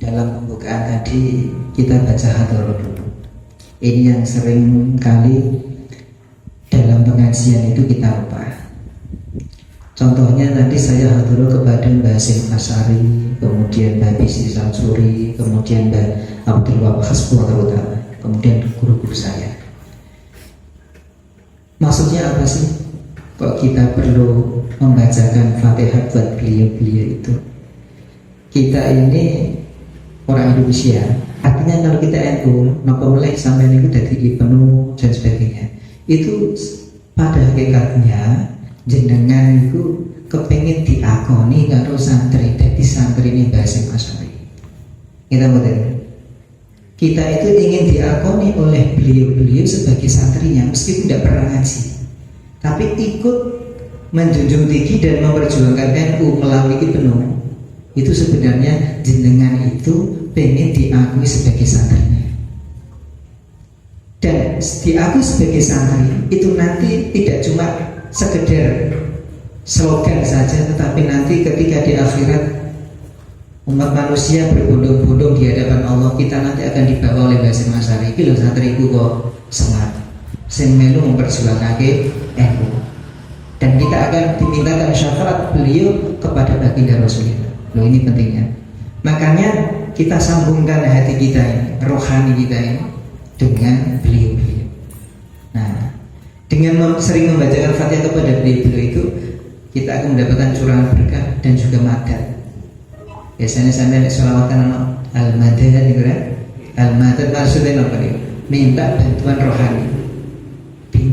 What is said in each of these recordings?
dalam pembukaan tadi kita baca hadroh dulu. Ini yang sering kali dalam pengajian itu kita lupa. Contohnya nanti saya hadroh kepada Mbak Hasim Asari, kemudian Mbak Bisi Samsuri, kemudian Mbak Abdul Wahab Hasbullah terutama, kemudian guru-guru saya. Maksudnya apa sih? Kok kita perlu membacakan Fatihah buat beliau-beliau itu? Kita ini orang Indonesia, artinya kalau kita NU, nopo mulai sampai itu dari penuh dan sebagainya. Itu pada hakikatnya jenengan itu kepengen diakoni karo santri, jadi santri ini Mbah Hasim Asari. Kita itu ingin diakoni oleh beliau-beliau sebagai santrinya, meskipun tidak pernah ngaji, tapi ikut menjunjung tinggi dan memperjuangkan NU melalui penuh. Itu sebenarnya jenengan itu pengen diakui sebagai santrinya. Dan diakui sebagai santri itu nanti tidak cuma sekedar slogan saja, tetapi nanti ketika di akhirat umat manusia berbondong-bondong di hadapan Allah, kita nanti akan dibawa oleh Mbah Hasim Asari. Iki lho santriku kok semangat sing melu memperjuangkan NU. Dan kita akan dimintakan syafaat beliau kepada baginda Rasulullah. Loh, ini pentingnya. Makanya kita sambungkan hati kita ini, rohani kita ini dengan beliau-beliau. Nah, dengan sering membacakan Fatihah kepada beliau-beliau itu, kita akan mendapatkan curahan berkah dan juga madad. Biasanya sampai sholawatan al-madad gitu kan? Al-madad maksudnya apa nih? Minta bantuan rohani,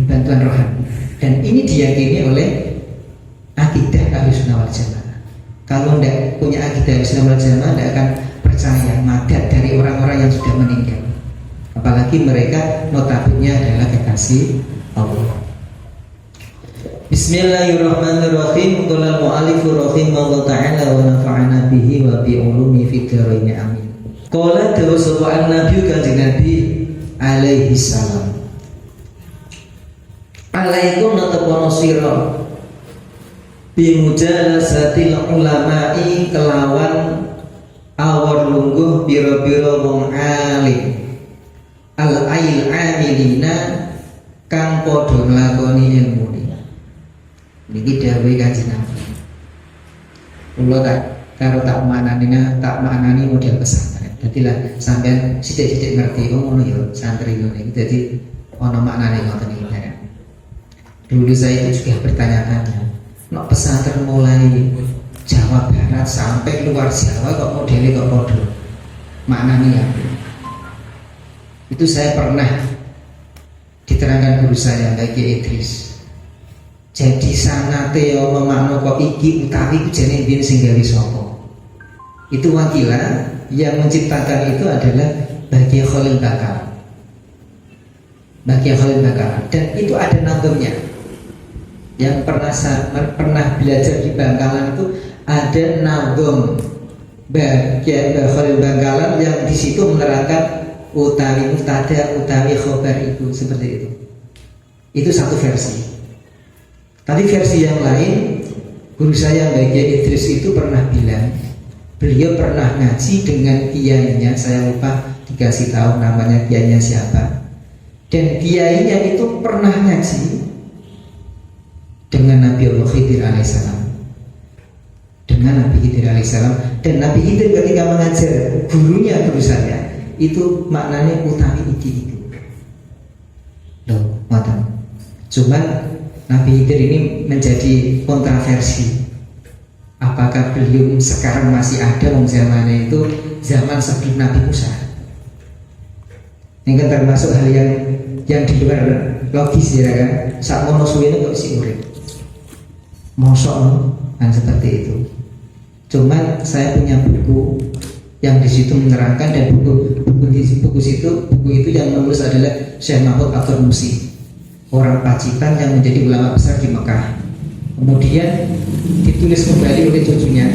bantuan rohani. Dan ini diyakini oleh akidah Ahlussunnah wal Jamaah. Kalau tidak punya akidah Ahlussunnah wal Jamaah, tidak akan percaya madad dari orang-orang yang sudah meninggal. Apalagi mereka notabene adalah kekasih Allah. Bismillahirrahmanirrahim. Qala al-mu'allif rahimahullah ta'ala wa nafa'ana bihi wa bi ulumi fid dharain amin. Qala dawu sapa Nabi Kanjeng Nabi alaihi salam. Alaikum natapono sira bi mujalasatil ulama'i kelawan awar lungguh biro-biro wong alim al-ail amilina kang padha nglakoni ilmu niki dawuhe Kanjeng Nabi. Kula tak maknani model pesantren. Dadilah sampean sithik-sithik ngerti ngono ya santri ngene iki. Dadi ana maknane ngoten iki. Dulu saya itu juga bertanya-tanya, nok pesantren mulai Jawa Barat sampai luar Jawa kok modelnya kok podo maknanya apa? Itu saya pernah diterangkan guru saya Mbak Kiai Idris. Jadi sanate yo memakno kok iki utawi ku jane bin sing gawe sapa. Itu wakilah yang menciptakan itu adalah Baqi Khalil Bakar. Baqi Khalil Bakar, dan itu ada nazamnya. Yang pernah belajar di Bangkalan itu ada nazam Baqi Khalil Bangkalan yang di situ menerangkan utawi mubtada utawi khobar itu seperti itu. Itu satu versi. Tapi versi yang lain, guru saya Mbak Kiai Idris itu pernah bilang, beliau pernah ngaji dengan kiainya, saya lupa dikasih tahu namanya kiainya siapa, dan kiainya itu pernah ngaji dengan Nabi Allah Khidir alaihissalam, dengan Nabi Khidir alaihissalam. Dan Nabi Khidir ketika mengajar gurunya guru saya itu maknanya utawi iki itu loh, mata. Cuman Nabi Khidir ini menjadi kontroversi. Apakah beliau sekarang masih ada wong zamannya itu zaman sebelum Nabi Musa? Ini kan termasuk hal yang di luar logis ya kan. Saat mono suwene kok si urip. Mosok kan seperti itu. Cuman saya punya buku yang di situ menerangkan, dan buku itu yang menulis adalah Syekh Mahmud Abdul Musi, orang Pacitan yang menjadi ulama besar di Mekah. Kemudian ditulis kembali oleh cucunya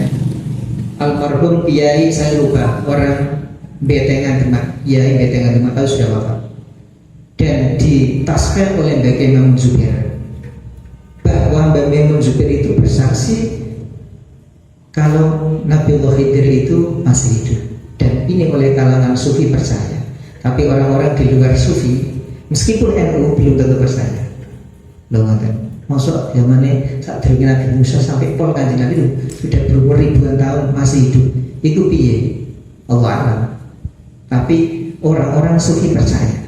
almarhum Kiai, saya lupa, orang Betengan Demak, Kiai Betengan Demak, tahu sudah wafat, dan ditaskan oleh Mbak Imam Zubair bahwa Mbak Imam Zubair itu bersaksi kalau Nabi Allah Khidir itu masih hidup. Dan ini diyakini oleh kalangan sufi percaya, tapi orang-orang di luar sufi meskipun NU belum tentu percaya. Loh ngoten. Masuk zamannya saat dari Nabi Musa sampai pol Kanjeng Nabi itu sudah berumur ribuan tahun masih hidup. Itu piye? Allah alam. Tapi orang-orang sufi percaya.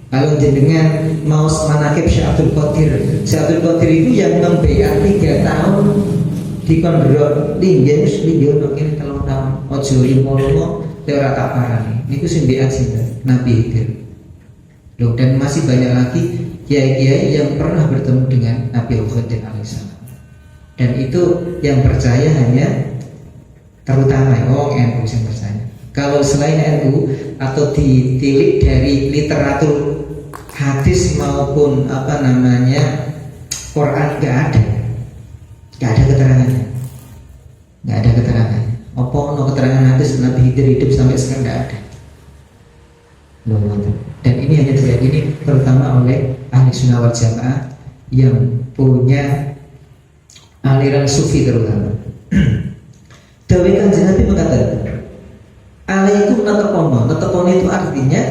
Kalau jenengan mau manakib Syekh Abdul Qadir, Syekh Abdul Qadir itu yang membaiat 3 tahun di Kondro Linggih, Linggih mungkin 3 tahun. Ojo limo-limo ora tak parani. Niku sing mbaiat sinten? Nabi Khidir. Loh, dan masih banyak lagi kiai-kiai yang pernah bertemu dengan Nabi Khidir alaihissalam. Dan itu yang percaya hanya terutama NU yang percaya. Kalau selain NU atau ditilik dari literatur hadis maupun Quran, nggak ada keterangannya, Apa no keterangan hadis Nabi Khidir hidup sampai sekarang nggak ada. Dan ini hanya diyakini terutama oleh ahli sunnah wal jamaah yang punya aliran sufi terutama. Dawai Kanjeng Nabi mengatakan, alaikum natakono itu artinya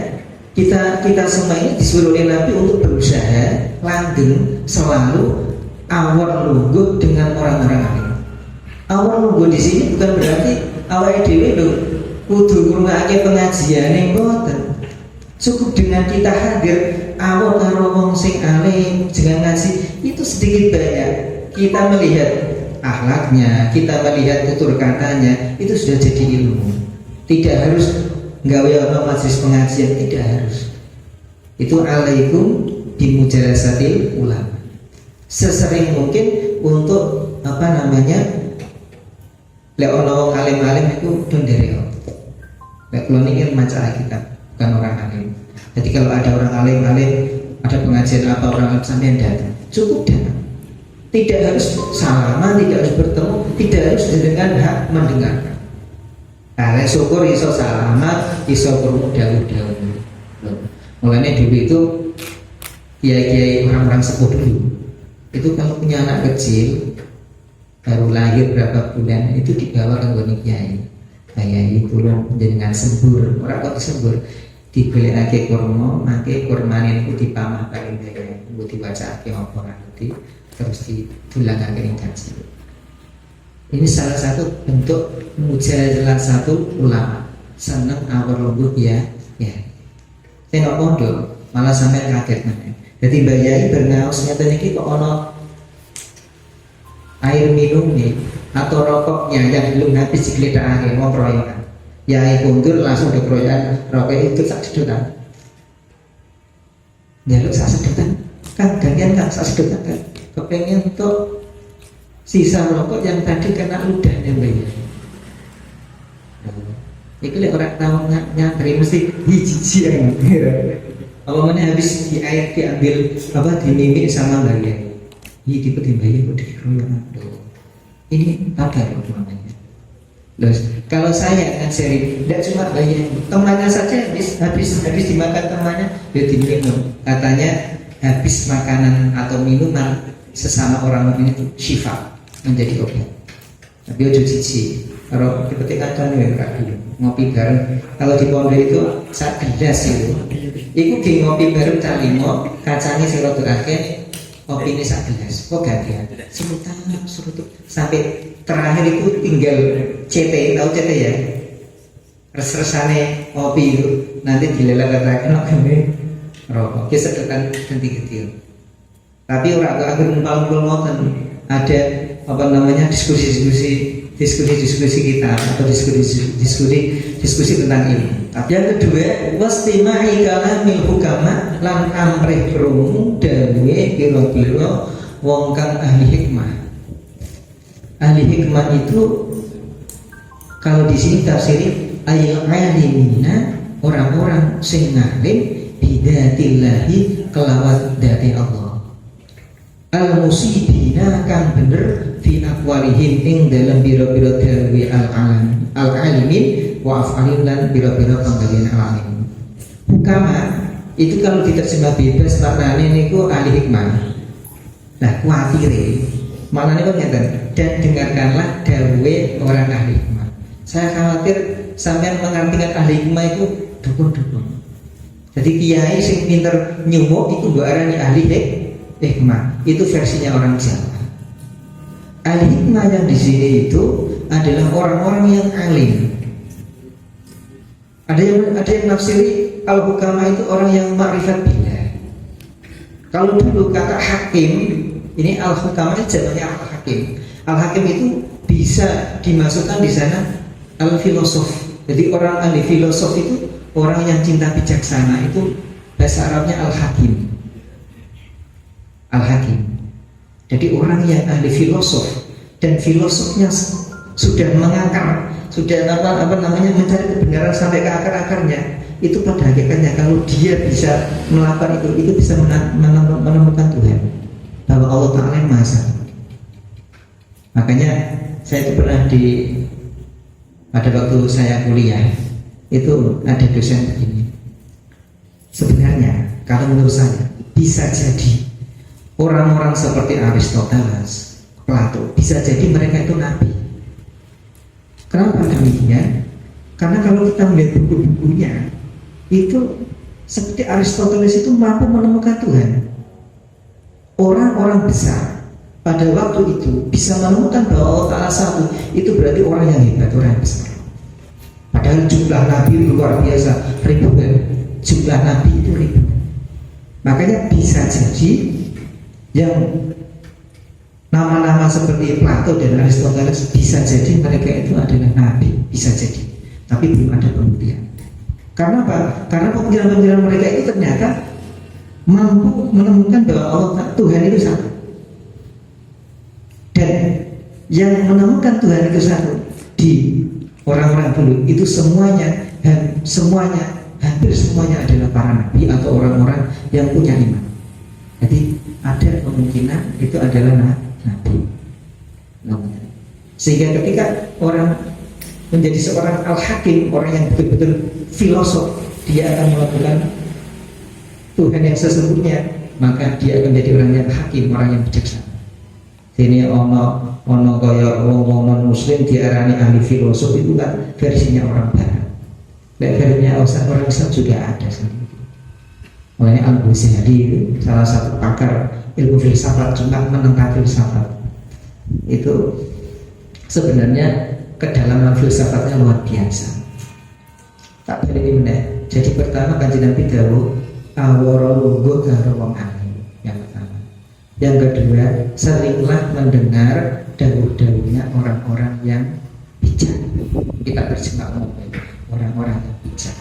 kita semua ini disuruh oleh Nabi untuk berusaha langgeng selalu awal lungguh dengan orang-orang alim. Awal lungguh di sini bukan berarti awal dhewe lho kudu ngrungokake pengajian yang boten. Cukup dengan kita hadir awal karo wong sing alim jangan ngaji itu sedikit banyak kita melihat akhlaknya, kita melihat tutur katanya itu sudah jadi ilmu. Tidak harus nggawe ana majelis pengajian, tidak harus. Itu alaikum bimujalasatil ulama. Sesering mungkin untuk lek ana wong alim-alim iku ndherek. Lek kula niki maca kitab bukan orang alim. Jadi kalau ada orang alim-alim, ada pengajian apa orang alim sampean datang, cukup datang. Tidak harus salaman, tidak harus bertemu, tidak harus dengan hak mendengarkan. Nah, syukur iso salaman, iso krungu dawuh-dawuh. Mulanya dulu itu kiai-kiai orang-orang sepuh dulu. Itu kalau punya anak kecil baru lahir berapa bulan itu dibawa ke nggone kiai. Kiai kula jenengan sembur, ora kok disembur. Dibelekake kurma, make kurmane niku dipamah kali dhewe, mbok diwacake apa ngerti, terus didulangake ing kaji. Ini salah satu bentuk mujazalah satu ulama, seneng awal lungguh ya. Tengok pondok, malah sampai kaget meneh. Dadi Mbak Yai bernaos ngeten iki kok ana air minum nih atau rokoknya yang belum habis digledakake mau proyokan. Yai kundur langsung dikeroyokan rokok itu sak sedotan. Jaluk sak sedotan. Kan gantian kan sak sedotan kan. Kepengen untuk sisa rokok yang tadi kena ludahnya Mbak Yai. Iki lek ora tau nyantri mesti hiji yang apa mana habis di air diambil dimimik sama Mbak Yai. Ini tipe Mbak Yai kok dikeroyokan. Ini apa namanya? Loh, kalau saya ngajarin tidak cuma bayar temannya saja habis dimakan temannya ya diminum, katanya habis makanan atau minuman sesama orang mukmin itu syifa menjadi obat. Tapi ojo cici kalau ketika kan ya ngopi bareng kalau di pondok itu sak gelas itu di ngopi bareng calimo kacangnya sing rada akeh kopi ini sak gelas kok gantian serutan sampai terakhir itu tinggal CT, tahu CT ya? Res-resane kopi itu nanti dileleh-lelehkan ini rokok, kita sedotan ganti-ganti. Tapi orang agar ngumpul ngoten ada diskusi kita atau diskusi tentang ini. Yang kedua, wastima'i kalamil hukama lan amrih krungu dawe pira-pira wong kang ahli hikmah. Ahli hikmah itu kalau di sini tafsiri ayat alimina orang-orang sing ngalim bidatillahi kelawat dati Allah. Al musibina kang bener fi aqwalihim ing dalam biro-biro dawi al alimin wa af'alin lan biro-biro panggawean alamin. Hukama itu kalau diterjemah bebas maknanya niku ahli hikmah. Nah, kuatire maknanya kok ngeten, dan dengarkanlah dawe orang ahli hikmah. Saya khawatir sampean mengartikan ahli hikmah itu dukun-dukun. Jadi kiai sing pinter nyumuk itu mbok arani ahli hikmah. Itu versinya orang Jawa. Ahli hikmah yang di sini itu adalah orang-orang yang alim. Ada yang nafsiri al-hukama itu orang yang ma'rifat billah. Kalau dulu kata hakim, ini al-hukama jamaknya al-hakim. Al-hakim itu bisa dimasukkan di sana al-filosof. Jadi orang ahli filosof itu orang yang cinta bijaksana, itu bahasa Arabnya al-hakim. Al-hakim. Jadi orang yang ahli filosof dan filosofnya sudah mengakar, sudah mencari kebenaran sampai ke akar-akarnya, itu pada hakikatnya kalau dia bisa melakukan itu bisa menemukan Tuhan, bahwa Allah Ta'ala yang Maha Esa. Makanya saya itu pernah pada waktu saya kuliah itu ada dosen begini. Sebenarnya kalau menurut saya bisa jadi orang-orang seperti Aristoteles, Plato, bisa jadi mereka itu nabi. Kenapa demikian? Karena kalau kita melihat buku-bukunya itu seperti Aristoteles itu mampu menemukan Tuhan. Orang-orang besar pada waktu itu bisa menemukan bahwa Allah Ta'ala satu, itu berarti orang yang hebat, orang yang besar. Padahal jumlah nabi luar biasa, ribuan. Jumlah nabi itu ribu. Makanya bisa jadi yang nama-nama seperti Plato dan Aristoteles bisa jadi mereka itu adalah nabi, bisa jadi. Tapi belum ada pembuktian. Karena apa? Karena pemikiran-pemikiran mereka itu ternyata mampu menemukan bahwa Allah Tuhan itu satu. Dan yang menemukan Tuhan itu satu di orang-orang dulu itu hampir semuanya adalah para nabi atau orang-orang yang punya iman. Jadi ada kemungkinan itu adalah nabi. Sehingga ketika orang menjadi seorang al-hakim, orang yang betul-betul filosof, dia akan melakukan Tuhan yang sesungguhnya, maka dia akan menjadi orang yang hakim, orang yang bijaksana. Sini ono kaya wong muslim diarani ahli filosof itu kan versinya orang barat. Versinya orang Islam juga ada sendiri. Makanya Al-Ghazali itu salah satu pakar ilmu filsafat, juga menentang filsafat. Itu sebenarnya kedalaman filsafatnya luar biasa. Tak boleh dimana. Jadi pertama Kanjeng Nabi dawuh awara lungguh karo wong alim. Yang pertama. Yang kedua, seringlah mendengar dawuh-dawuhnya orang-orang yang bijak. Kita terjemah orang-orang yang bijak.